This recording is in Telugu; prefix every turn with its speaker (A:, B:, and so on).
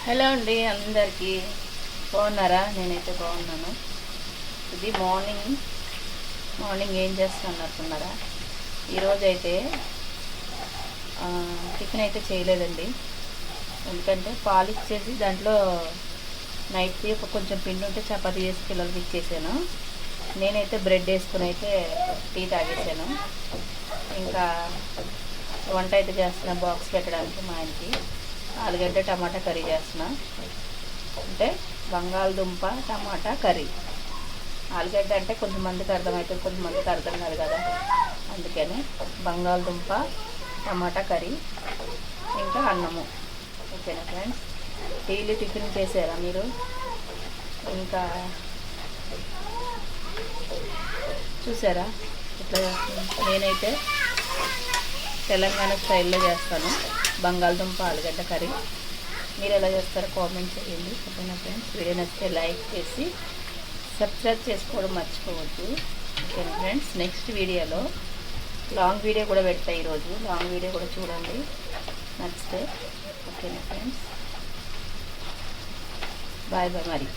A: హలో అండి, అందరికీ బాగున్నారా? నేనైతే బాగున్నాను. ఇది మార్నింగ్ ఏం చేస్తాను అనుకున్నారా? ఈరోజైతే టిఫిన్ అయితే చేయలేదండి. ఎందుకంటే పాలు ఇచ్చేసి దాంట్లో నైట్కి కొంచెం పిండి ఉంటే చపాతీ చేసి పిల్లలకి ఇచ్చేసాను. నేనైతే బ్రెడ్ వేసుకుని అయితే టీ తాగేసాను. ఇంకా వంట అయితే చేస్తున్నా బాక్స్ పెట్టడానికి మా ఆయనకి. ఆలుగడ్డ టమాటా కర్రీ చేస్తున్నా. అంటే బంగాళదుంప టమాటా కర్రీ. ఆలుగడ్డ అంటే కొంతమందికి అర్థమవుతుంది, కొంతమందికి అర్థం కాదు కదా, అందుకని బంగాళదుంప టమాటా కర్రీ ఇంకా అన్నము. ఓకేనా ఫ్రెండ్స్? డైలీ టిఫిన్ చేసారా మీరు? ఇంకా చూసారా ఇట్లా నేనైతే తెలంగాణ స్టైల్లో చేస్తాను బంగాళదుంప ఆలుగడ్డ కర్రీ. మీరు ఎలా చేస్తారో కామెంట్ చేయండి. ఓకేనా ఫ్రెండ్స్? వీడియో నచ్చితే లైక్ చేసి సబ్స్క్రైబ్ చేసుకోవడం మర్చిపోవద్దు. ఓకేనా ఫ్రెండ్స్? నెక్స్ట్ వీడియోలో లాంగ్ వీడియో కూడా పెడతాయి. ఈరోజు లాంగ్ వీడియో కూడా చూడండి నచ్చితే. ఓకేనా ఫ్రెండ్స్? బాయ్ బాయ్ మరి.